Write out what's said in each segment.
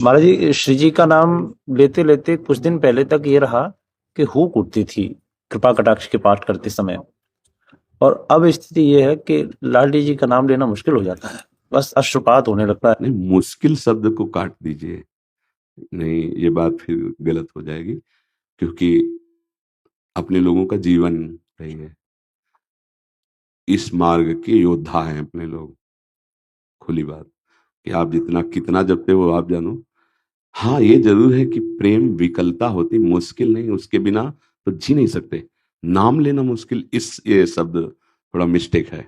महाराज जी, श्री जी का नाम लेते लेते कुछ दिन पहले तक ये रहा कि हुक उठती थी कृपा कटाक्ष के पाठ करते समय। और अब स्थिति ये है कि लाडी जी का नाम लेना मुश्किल हो जाता है, बस अश्रुपात होने लगता है। नहीं, मुश्किल शब्द को काट दीजिए। नहीं, ये बात फिर गलत हो जाएगी, क्योंकि अपने लोगों का जीवन रही है, इस मार्ग के योद्धा हैं अपने लोग। खुली बात कि आप जितना कितना जपते हो आप जानो। हाँ, ये जरूर है कि प्रेम विकलता होती, मुश्किल नहीं, उसके बिना तो जी नहीं सकते। नाम लेना मुश्किल, इस ये शब्द थोड़ा मिस्टेक है।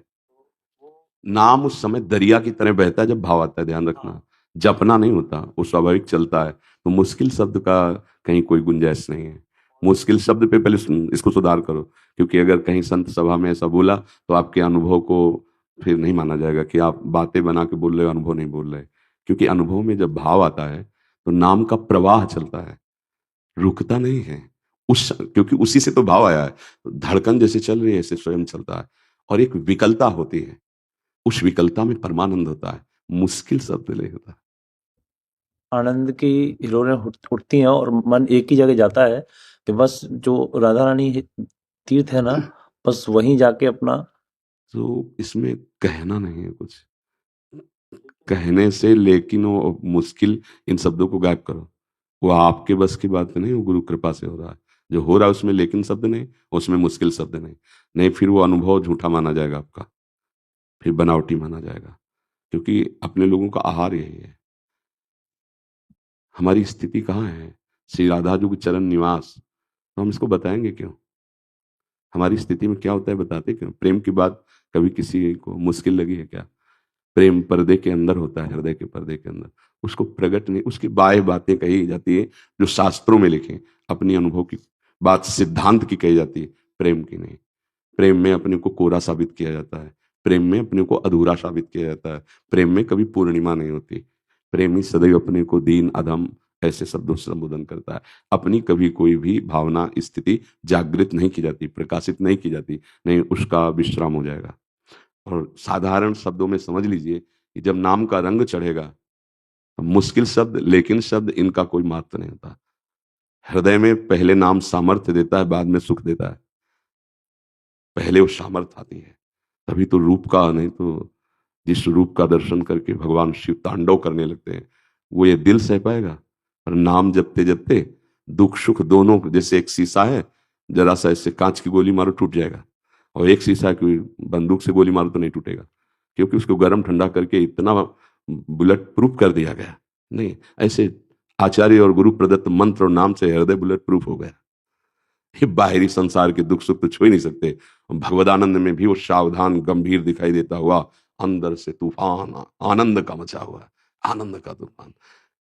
नाम उस समय दरिया की तरह बहता है जब भाव आता है, ध्यान रखना। जपना नहीं होता, वो स्वाभाविक चलता है। तो मुश्किल शब्द का कहीं कोई गुंजाइश नहीं है। मुश्किल शब्द पे पहले इसको सुधार करो, क्योंकि अगर कहीं संत सभा में ऐसा बोला तो आपके अनुभव को फिर नहीं माना जाएगा कि आप बातें बना के बोल रहे हो, अनुभव नहीं बोल रहे। क्योंकि अनुभव में जब भाव आता है तो नाम का प्रवाह चलता है, रुकता नहीं है। क्योंकि उसी से तो भाव आया है। तो धड़कन जैसे चल रही है ऐसे स्वयं चलता है, और एक विकलता होती है, उस विकलता में परमानंद होता है। मुश्किल शब्द नहीं होता। आनंद की हिलोरें उठती हैं और मन एक ही जगह जाता है कि बस जो राधा रानी तीर्थ है ना, बस वहीं जाके अपना। तो इसमें कहना नहीं है कुछ, कहने से लेकिन वो मुश्किल, इन शब्दों को गायब करो। वो आपके बस की बात नहीं, वो गुरु कृपा से हो रहा है। जो हो रहा है उसमें लेकिन शब्द नहीं, उसमें मुश्किल शब्द नहीं। नहीं, फिर वो अनुभव झूठा माना जाएगा आपका, फिर बनावटी माना जाएगा। क्योंकि अपने लोगों का आहार यही है। हमारी स्थिति कहाँ है? श्री राधा जी के चरण निवास। तो हम इसको बताएंगे क्यों? हमारी स्थिति में क्या होता है बताते क्यों? प्रेम की बात कभी किसी को मुश्किल लगी है क्या? प्रेम पर्दे के अंदर होता है, हृदय के पर्दे के अंदर। उसको प्रकट नहीं, उसकी बाह्य बातें कही जाती है जो शास्त्रों में लिखे, अपनी अनुभव की बात सिद्धांत की कही जाती है, प्रेम की नहीं। प्रेम में अपने को कोरा साबित किया जाता है, प्रेम में अपने को अधूरा साबित किया जाता है, प्रेम में कभी पूर्णिमा नहीं होती। प्रेमी सदैव अपने को दीन अधम ऐसे शब्दों से संबोधन करता है। अपनी कभी कोई भी भावना स्थिति जागृत नहीं की जाती, प्रकाशित नहीं की जाती। नहीं, उसका विश्राम हो जाएगा। और साधारण शब्दों में समझ लीजिए कि जब नाम का रंग चढ़ेगा तो मुश्किल शब्द लेकिन शब्द इनका कोई महत्व नहीं होता। हृदय में पहले नाम सामर्थ्य देता है, बाद में सुख देता है। पहले वो सामर्थ्य आती है, तभी तो रूप का, नहीं तो जिस रूप का दर्शन करके भगवान शिव तांडव करने लगते हैं, वो ये दिल सह पाएगा? पर नाम जपते जपते दुख सुख दोनों, जैसे एक शीशा है, जरा सा ऐसे कांच की गोली मारो टूट जाएगा, और एक शीशा की बंदूक से गोली मारो तो नहीं टूटेगा, क्योंकि उसको गर्म ठंडा करके इतना बुलेट प्रूफ कर दिया गया। नहीं, ऐसे आचार्य और गुरु प्रदत्त मंत्र और नाम से हृदय बुलेट प्रूफ हो गया। ये बाहरी संसार के दुख सुख तो छू ही नहीं सकते। भगवदानंद में भी वो सावधान गंभीर दिखाई देता हुआ, अंदर से तूफान आनंद का मचा हुआ, आनंद का तूफान।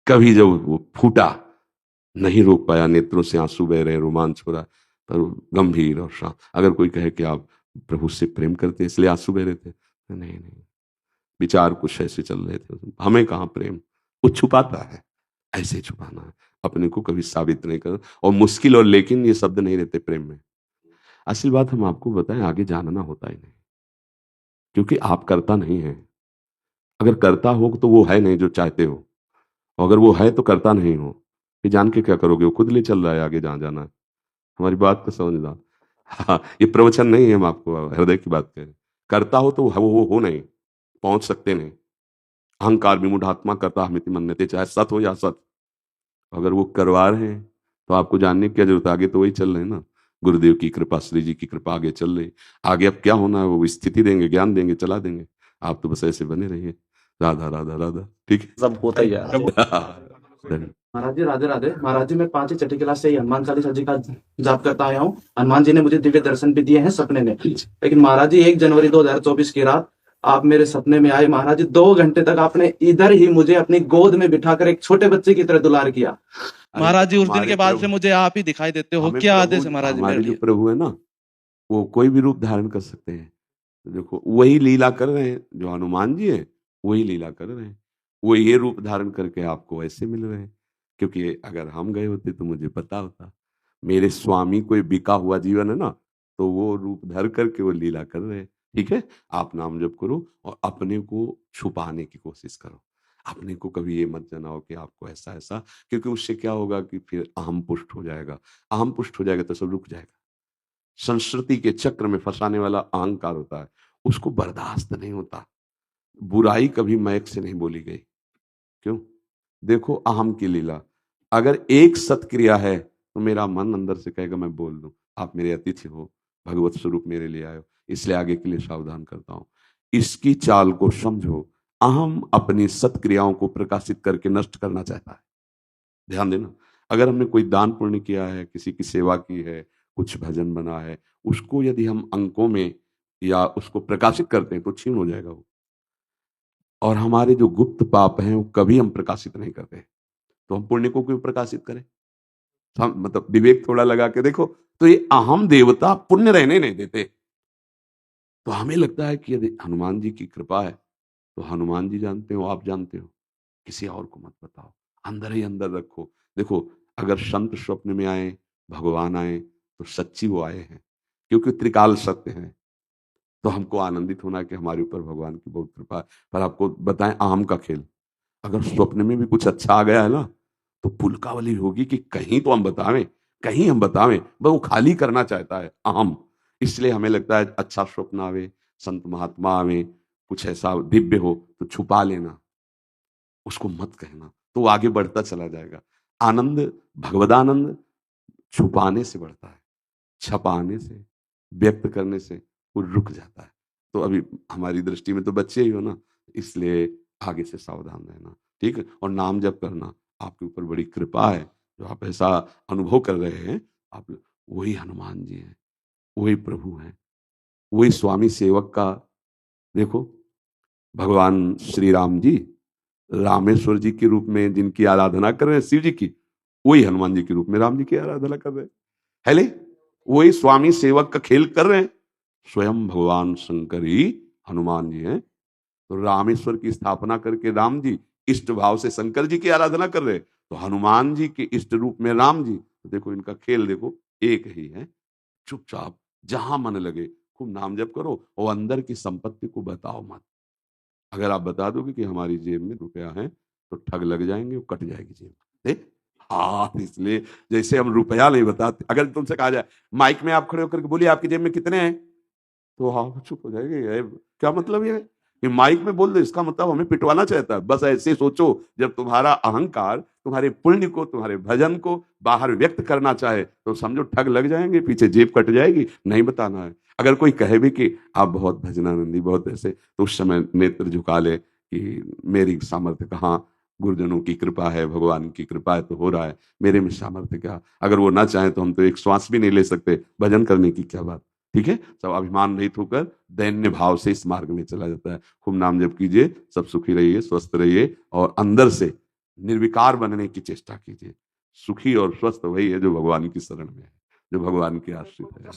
कभी जब वो फूटा, नहीं रोक पाया, नेत्रों से आंसू बह रहे, रोमांच हो रहा, पर गंभीर और शांत। अगर कोई कहे कि आप प्रभु से प्रेम करते इसलिए आंसू बह रहे थे, नहीं नहीं, विचार कुछ ऐसे चल रहे थे। हमें कहाँ प्रेम, वो छुपाता है, ऐसे ही छुपाना है, अपने को कभी साबित नहीं कर। और मुश्किल और लेकिन ये शब्द नहीं रहते प्रेम में। असली बात हम आपको बताएं, आगे जानना होता ही नहीं, क्योंकि आप करता नहीं है। अगर करता हो तो वो है नहीं जो चाहते हो, और अगर वो है तो करता नहीं हो, ये जान के क्या करोगे? वो खुद ले चल रहा है आगे जहां जाना है। हमारी बात को समझना। हाँ, ये प्रवचन नहीं है, हम आपको हृदय की बात करें। करता हो तो वो हो नहीं, पहुंच सकते नहीं। अहंकार विमूढ़ात्मा करता हमिति मन्यते, चाहे सत हो या असत। अगर वो करवा रहे हैं तो आपको जानने की क्या जरूरत है? आगे तो वही चल रहे हैं ना, गुरुदेव की कृपा, श्री जी की कृपा आगे चल रही। आगे अब क्या होना है, वो स्थिति देंगे, ज्ञान देंगे, चला देंगे। आप तो बस ऐसे बने रहिए, राधा राधा राधा, ठीक है। सब होता ही जा रहा है। धन्यवाद। महाराज जी राधे राधे। महाराज जी मैं 5वीं छठी क्लास से ही हनुमान चालीसा जी का जाप करता आया हूँ। हनुमान जी ने मुझे दिव्य दर्शन भी दिए हैं सपने में। लेकिन महाराज जी 1 जनवरी 2024 की रात आप मेरे सपने में आए। महाराज जी 2 घंटे तक आपने इधर ही मुझे अपनी गोद में बिठाकर एक छोटे बच्चे की तरह दुलार किया। महाराज जी उस दिन के बाद से मुझे आप ही दिखाई देते हो। क्या आदेश है महाराज जी? हमारे जो प्रभु है ना, वो कोई भी रूप धारण कर सकते हैं। तो देखो वही लीला कर रहे हैं, जो हनुमान जी है वही लीला कर रहे हैं। वो ये रूप धारण करके आपको ऐसे मिल रहे हैं, क्योंकि अगर हम गए होते तो मुझे पता होता। मेरे स्वामी कोई बिका हुआ जीवन है ना, तो वो रूप धर करके वो लीला कर रहे हैं। ठीक है, आप नाम जप करो और अपने को छुपाने की कोशिश करो। अपने को कभी ये मत जनाओ कि आपको ऐसा ऐसा, क्योंकि उससे क्या होगा कि फिर अहम पुष्ट हो जाएगा। अहम पुष्ट हो जाएगा तो सब रुक जाएगा। संस्कृति के चक्र में फंसाने वाला अहंकार होता है, उसको बर्दाश्त नहीं होता। बुराई कभी मैक से नहीं बोली गई। क्यों? देखो अहम की लीला। अगर एक सत्क्रिया है तो मेरा मन अंदर से कहेगा मैं बोल दूं, आप मेरे अतिथि हो, भगवत स्वरूप मेरे लिए आए हो, इसलिए आगे के लिए सावधान करता हूं। इसकी चाल को समझो। अहम अपनी सत्क्रियाओं को प्रकाशित करके नष्ट करना चाहता है। ध्यान देना, अगर हमने कोई दान पुण्य किया है, किसी की सेवा की है, कुछ भजन बना है, उसको यदि हम अंकों में या उसको प्रकाशित करते हैं तो क्षीण हो जाएगा वो। और हमारे जो गुप्त पाप हैं वो कभी हम प्रकाशित नहीं करते, तो हम पुण्य को क्यों प्रकाशित करें? मतलब विवेक थोड़ा लगा के देखो, तो ये अहम देवता पुण्य रहने नहीं देते। तो हमें लगता है कि यदि हनुमान जी की कृपा है तो हनुमान जी जानते हो, आप जानते हो, किसी और को मत बताओ, अंदर ही अंदर रखो। देखो, अगर संत स्वप्न में आए, भगवान आए, तो सच्ची वो आए हैं, क्योंकि त्रिकाल सत्य है। तो हमको आनंदित होना कि हमारे ऊपर भगवान की बहुत कृपा है। पर आपको बताएं अहम का खेल, अगर स्वप्न में भी कुछ अच्छा आ गया है ना, तो पुलकावली होगी कि कहीं तो हम बतावें, कहीं हम बतावें। बस वो खाली करना चाहता है अहम। इसलिए हमें लगता है अच्छा स्वप्न आवे, संत महात्मा आवे, कुछ ऐसा दिव्य हो तो छुपा लेना, उसको मत कहना, तो वो आगे बढ़ता चला जाएगा। आनंद, भगवदानंद छुपाने से बढ़ता है, छपाने से, व्यक्त करने से वो रुक जाता है। तो अभी हमारी दृष्टि में तो बच्चे ही हो ना, इसलिए आगे से सावधान रहना, ठीक है? और नाम जप करना, आपके ऊपर बड़ी कृपा है जो आप ऐसा अनुभव कर रहे हैं। आप वही हनुमान जी हैं, वही प्रभु हैं, वही स्वामी सेवक का। देखो, भगवान श्री राम जी रामेश्वर जी के रूप में जिनकी आराधना कर रहे हैं, शिव जी की, वही हनुमान जी के रूप में राम जी की आराधना कर रहे हैं। है ले? वही स्वामी सेवक का खेल कर रहे हैं। स्वयं भगवान शंकर ही हनुमान जी हैं। तो रामेश्वर की स्थापना करके राम जी इष्ट भाव से शंकर जी की आराधना कर रहे हैं, तो हनुमान जी के इष्ट रूप में राम जी। तो देखो इनका खेल देखो, एक ही है। चुपचाप जहां मन लगे खूब नाम जप करो, और अंदर की संपत्ति को बताओ मत। अगर आप बता दोगे कि हमारी जेब में रुपया है, तो ठग लग जाएंगे, वो कट जाएगी जेब। देख, हाँ, इसलिए जैसे हम रुपया नहीं बताते, अगर तुमसे कहा जाए माइक में आप खड़े होकर के बोलिए आपकी जेब में कितने हैं, तो हाँ चुप हो जाएंगे। क्या मतलब ये माइक में बोल दो, इसका मतलब हमें पिटवाना चाहता है। बस ऐसे सोचो, जब तुम्हारा अहंकार तुम्हारे पुण्य को, तुम्हारे भजन को बाहर व्यक्त करना चाहे, तो समझो ठग लग जाएंगे, पीछे जेब कट जाएगी। नहीं बताना है। अगर कोई कहे भी कि आप बहुत भजनानंदी, बहुत ऐसे, तो उस समय नेत्र झुका ले कि मेरी सामर्थ्य कहाँ, गुरुजनों की कृपा है, भगवान की कृपा है तो हो रहा है, मेरे में सामर्थ्य क्या। अगर वो ना चाहे तो हम तो एक श्वास भी नहीं ले सकते, भजन करने की क्या बात। ठीक है, सब अभिमान रहित होकर दैन्य भाव से इस मार्ग में चला जाता है। खूब नाम जप कीजिए, सब सुखी रहिए, स्वस्थ रहिए, और अंदर से निर्विकार बनने की चेष्टा कीजिए। सुखी और स्वस्थ वही है जो भगवान की शरण में है, जो भगवान के आश्रित है।